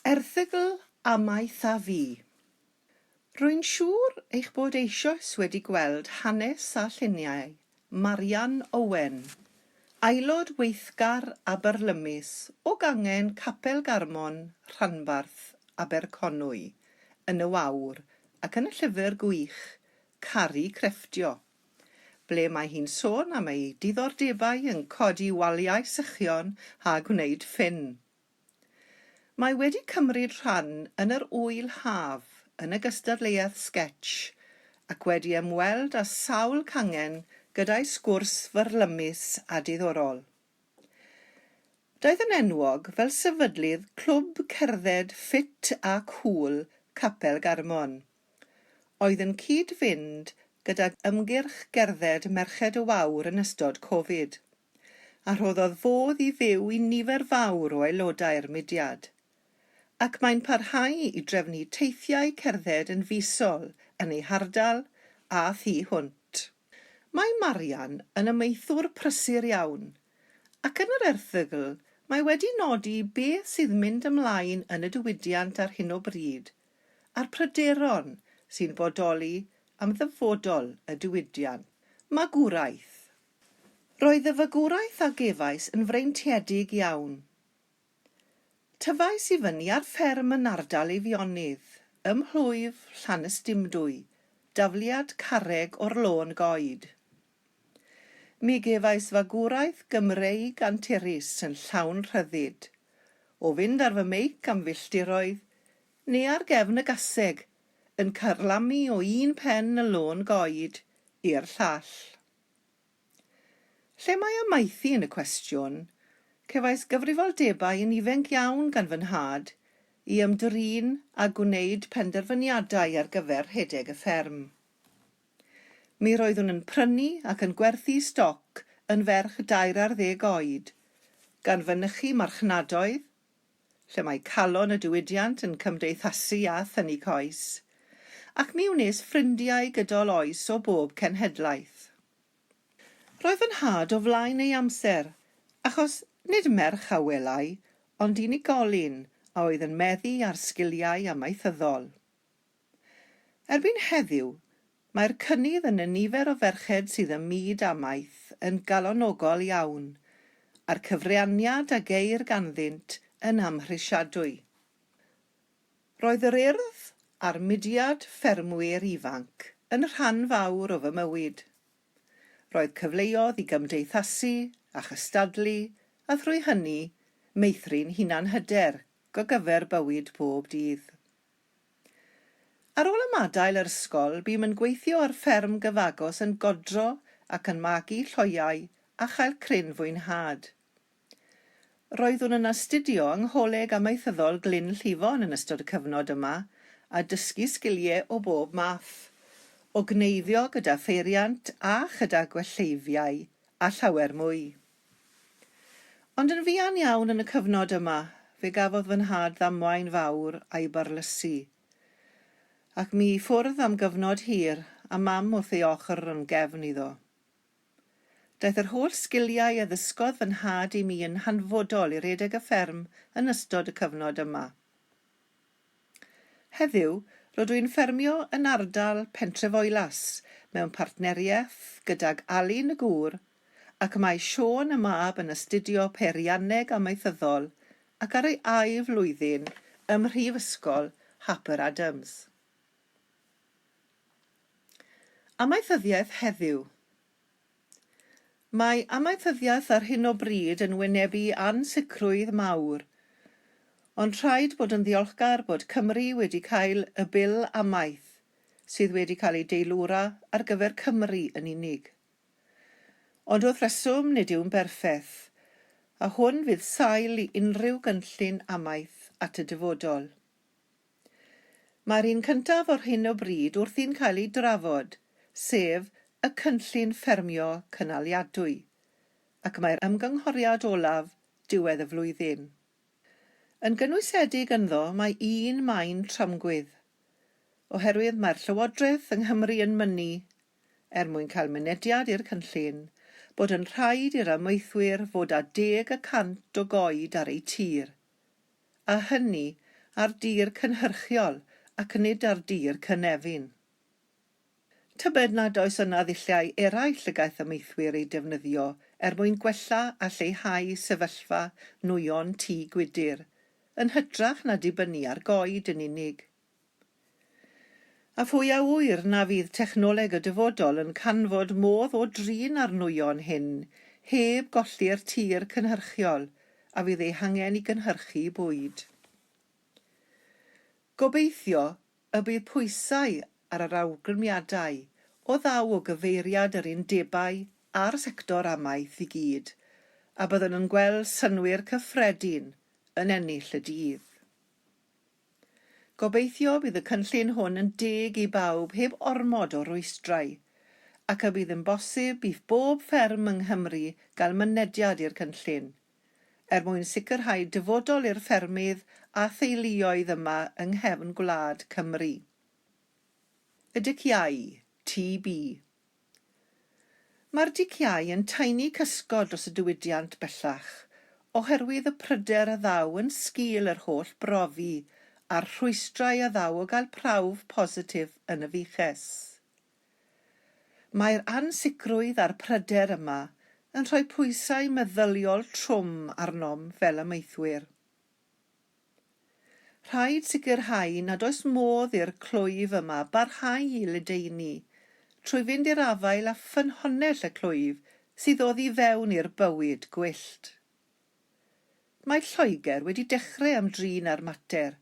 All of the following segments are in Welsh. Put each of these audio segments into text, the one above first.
Erthygl Amaeth a fi. Rwy'n siŵr eich bod eisoes wedi gweld hanes a lluniau Marian Owen, aelod weithgar Aberlymus o gangen Capel Garmon, Rhanbarth, Aberconwy, yn y Wawr, ac yn y llyfr gwych Caru Crefftio, ble mae hi'n sôn am ei diddordebau yn codi waliau sychion a gwneud ffyn. Mae wedi cymryd rhan yn yr ŵyl haf yn y gystadleuaeth sketch ac wedi ymweld â sawl cangen gyda'i sgwrs fyrlymus a diddorol. Daeth yn enwog fel sefydlydd clwb cerdded ffit a cŵl Capel Garmon, oedd yn cyd-fynd gyda ymgyrch gerdded Merched y Wawr yn ystod Covid, a rhoddodd fodd i fyw i nifer fawr o aelodau'r mudiad, ac mae'n parhau i drefnu teithiau cerdded yn fusol yn ei hardal a thu hwnt. Mae Marian yn ymieithwr prysur iawn, ac yn yr erthygl mae wedi nodi beth sydd mynd ymlaen yn y diwydiant ar hyn o bryd, a'r pryderon sy'n bodoli am ddyfodol y diwydiant. Magwraeth. Roedd y fagwraeth a gefais yn freintiedig iawn. Tyfais i fyny ar fferm yn ardal Eifionydd, ym Mhlwyf Llanystumdwy, dafliad carreg o'r lôn goed. Mi gefais fagwraeth Gymreig anturus yn llawn rhyddid, o fynd ar fy meic am filltiroedd, neu ar gefn y gaseg, yn carlamu o un pen y lôn goed i'r llall. Lle mae amaethu yn y cwestiwn, cefais gyfrifoldebau yn ifenc iawn gan fy nhad i ymdrin a gwneud penderfyniadau ar gyfer rhedeg y fferm. Mi roeddwn yn prynu ac yn gwerthu stoc yn ferch 20 oed, gan fynychu marchnadoedd, lle mae calon y diwydiant yn cymdeithasu a thynnu coes, ac mi wnes ffrindiau gydol oes o bob cenhedlaeth. Roedd fy nhad o flaen ei amser, achos nid merch a welai, ond unigolyn a oedd yn meddu ar sgiliau amaethyddol. Erbyn heddiw, mae'r cynnydd yn y nifer o ferched sydd ym myd amaeth yn galonogol iawn, a'r cyfrianiad a geir ganddynt yn amhrisiadwy. Roedd yr urdd a'r mudiad ffermwyr ifanc yn rhan fawr o fy mywyd. Roedd cyfleoedd i gymdeithasu a chystadlu, a thrwy hynny, meithrin hunan hyder go gyfer bywyd bob dydd. Ar ôl ymadael yr ysgol, bym yn gweithio ar fferm gyfagos yn godro ac yn magu lloiau a chael cryn fwynhad. Roeddwn yn astudio yng Ngholeg Amaethyddol Glyn Llifon yn ystod y cyfnod yma a dysgu sgiliau o bob math, o gneiddio gyda pheiriant a chyda gwelleifiau a llawer mwy. Ond yn fuan iawn yn y cyfnod yma, fe gafodd fy nhad ddamwain fawr a'i barlysu, ac mi ffwrdd am gyfnod hir a mam wrth ei ochr yn gefn iddo. Daeth yr holl sgiliau a ddysgodd fy nhad i mi yn hanfodol i redeg y fferm yn ystod y cyfnod yma. Heddiw, rydw i'n ffermio yn ardal Pentrefoelas mewn partneriaeth gydag Alun y Gŵr, ac mae Siôn y mab yn astudio peirianneg amaethyddol ac ar ei ail flwyddyn ym Mhrifysgol Happer Adams. Amaethyddiaeth heddiw. Mae amaethyddiaeth ar hyn o bryd yn wynebu ansicrwydd mawr, ond rhaid bod yn ddiolchgar bod Cymru wedi cael y bil amaeth sydd wedi cael ei deilwra ar gyfer Cymru yn unig. Ond wrth reswm nid yw'n berffeth, a hwn fydd sail i unrhyw gynllun amaeth at y dyfodol. Mae'r un cyntaf o'r hyn o bryd wrthi'n cael ei drafod, sef y cynllun ffermio cynaliadwy, ac mae'r ymgynghoriad olaf diwedd y flwyddyn. Yn gynwysedig ynddo mae un maen tramgwydd, oherwydd mae'r Llywodraeth yng Nghymru yn mynnu, mwyn cael mynediad i'r cynllun, bod yn rhaid i'r amaethwyr fod â 10% o goed ar ei tir, a hynny ar dir cynhyrchiol ac nid ar dir cynefin. Tybed nad oes yna ddilliau eraill y gaeth amaethwyr ei defnyddio mwyn gwella a lleihau sefyllfa nwyon tŷ gwydyr, yn hytrach na dibynnu ar goed yn unig. A phwy a wyr na fydd technoleg y dyfodol yn canfod modd o drin ar nwyon hyn, heb golli'r tir cynhyrchiol, a fydd ei hangen i gynhyrchu bwyd. Gobeithio y bydd pwysau ar yr awgrymiadau o ddaw o gyfeiriad yr undebau a'r sector amaeth i gyd, a byddwn yn gweld synwyr cyffredin yn ennill y dydd. Gobeithio bydd y cynllun hwn yn deg i bawb heb ormod o rwystrau, ac y bydd yn bosib i bob fferm yng Nghymru gael mynediad i'r cynllun, mwyn sicrhau dyfodol i'r ffermydd a theuluoedd yma yng nghefn gwlad Cymru. Y diciau, TB. Mae'r diciau yn taini cysgod dros y diwydiant bellach, oherwydd y pryder a ddaw yn sgil yr holl brofi a'r rhwystrau a ddaw o gael prawf positif yn y fiches. Mae'r ansicrwydd a'r pryder yma yn rhoi pwysau meddyliol trwm arnom fel amaethwyr. Rhaid sicrhau nad oes modd i'r clwyf yma barhau i ledaenu, trwy fynd i'r afael a ffynhonnell y clwyf sydd oddi fewn i'r bywyd gwyllt. Mae Lloegr wedi dechrau ymdrin ar mater,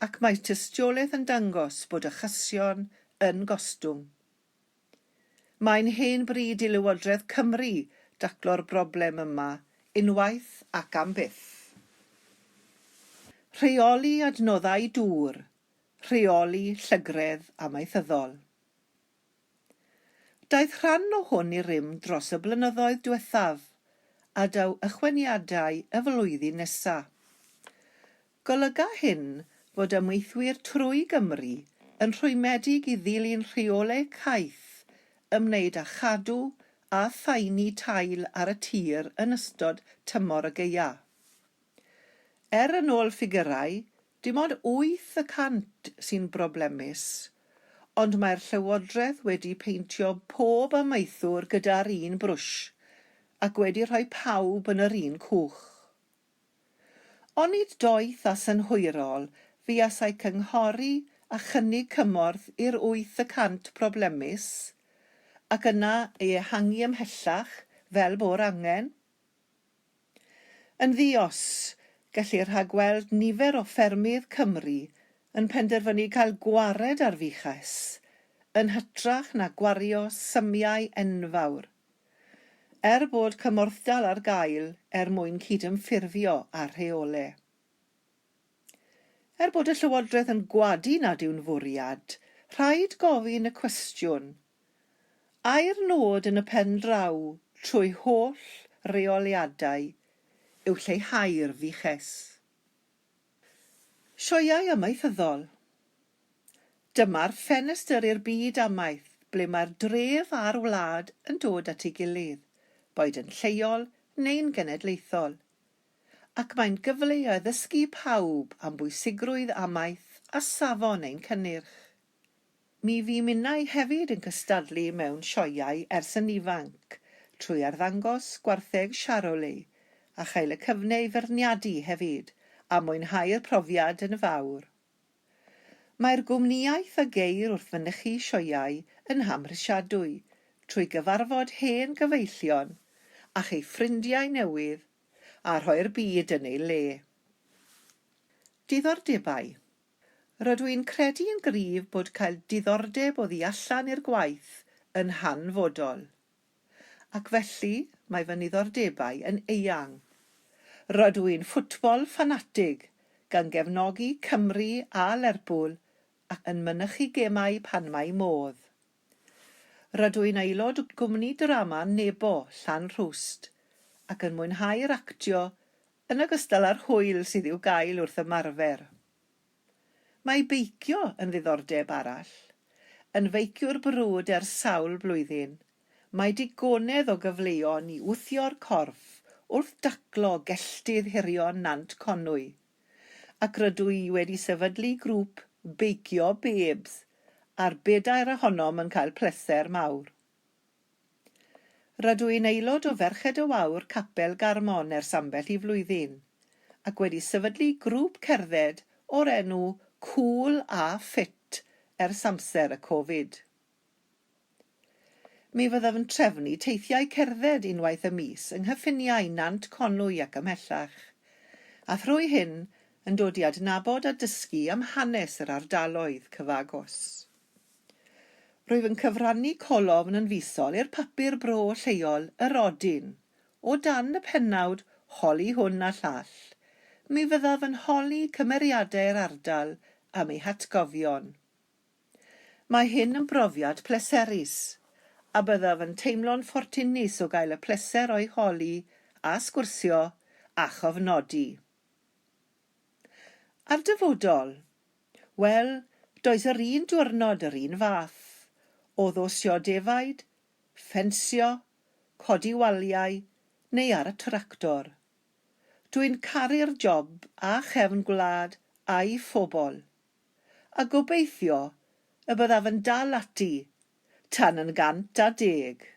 ac mae tystiolaeth yn dangos bod achosion yn gostwng. Mae'n hen bryd i Lywodraeth Cymru daclo'r broblem yma unwaith ac am byth. Rheoli adnoddau dŵr, rheoli llygredd amaethyddol. Daeth rhan o hwn i rym dros y blynyddoedd diwethaf, a daw ychwaniadau y flwyddyn nesaf. Golyga hyn fod amaethwyr trwy Gymru yn rhwymedig i ddilyn rheolau caeth ymwneud â chadw a thaenu tail ar y tir yn ystod tymor y Gaeaf. Yn ôl ffigurau, dim ond 8% sy'n broblemus, ond mae'r Llywodraeth wedi peintio pob amaethwr gyda'r un brwsh ac wedi rhoi pawb yn yr un cwch. Onid doeth a synhwyrol fuasai cynghori a chynnig cymorth i'r 8% problemus, ac yna ei ehangu ymhellach fel bo'r angen? Yn ddios, gellir rhagweld nifer o ffermydd Cymru yn penderfynu cael gwared ar fiches, yn hytrach na gwario symiau enfawr, bod cymorthdal ar gael mwyn cydymffurfio â'r rheolau. Bod y Llywodraeth yn gwadu nad yw'n fwriad, rhaid gofyn y cwestiwn, ai'r nod yn y pen draw trwy holl reoliadau yw lleihau'r fiches. Sioeau amaethyddol. Dyma'r ffenestr i'r byd amaeth, ble mae'r dref a'r wlad yn dod at ei gilydd, boed yn lleol neu'n genedlaethol, ac mae'n gyfle i addysgu pawb am bwysigrwydd amaeth a safon ein cynnyrch. Mi fu minnau hefyd yn cystadlu mewn sioeau ers yn ifanc, trwy arddangos gwartheg Charolais, a chael y cyfle i ferniadu hefyd, a mwynhau'r profiad yn fawr. Mae'r gwmnïaeth a geir wrth fynychu sioeau yn hamhrisiadwy, trwy gyfarfod hen gyfeillion a chei ffrindiau newydd, a rhoi'r byd yn ei le. Diddordebau. Rydw i'n credu yn gryf bod cael diddordeb o ddi allan i'r gwaith yn hanfodol, ac felly mae fy niddordebau yn eang. Rydw i'n ffwtbol ffanatig gan gefnogi Cymru a Lerpwl ac yn mynychu gemau pan mae modd. Rydw i'n aelod o gwmni drama Nebo Llanrwst ac yn mwynhau'r actio yn ogystal â'r hwyl sydd i'w gael wrth ymarfer. Mae beicio yn ddiddordeb arall. Yn feiciwr brwd ers sawl blwyddyn, mae digonedd o gyfleon i wthio'r corff wrth daclo gelltydd hirio Nant Conwy, ac rydw i wedi sefydlu grŵp beicio babes, a'r bedair ohonom yn cael pleser mawr. Rydw i'n aelod o Ferched y Wawr Capel Garmon ers ambell i flwyddyn, ac wedi sefydlu grŵp cerdded o'r enw Cool a Fit ers amser y Covid. Mi fyddaf yn trefnu teithiau cerdded unwaith y mis yng nghyffiniau Nant Conwy ac ymhellach, a thrwy hyn yn dod i adnabod a dysgu am hanes yr ardaloedd cyfagos. Rwyf yn cyfrannu colofn yn fusol i'r papur bro lleol yr Odyn, o dan y pennawd holi hwn a llall. Mi fyddaf yn holi cymeriadau'r ardal am eu hatgofion. Mae hyn yn brofiad pleserus, a byddaf yn teimlo'n ffortunus o gael y pleser o'i holi a sgwrsio a chofnodi. Ar dyfodol, wel, does yr un diwrnod yr un fath, o ddosio defaid, ffensio, codi waliau neu ar y tractor. Dwi'n caru'r job a chefn gwlad a'i phobl, a gobeithio y byddaf yn dal ati tan yn 110.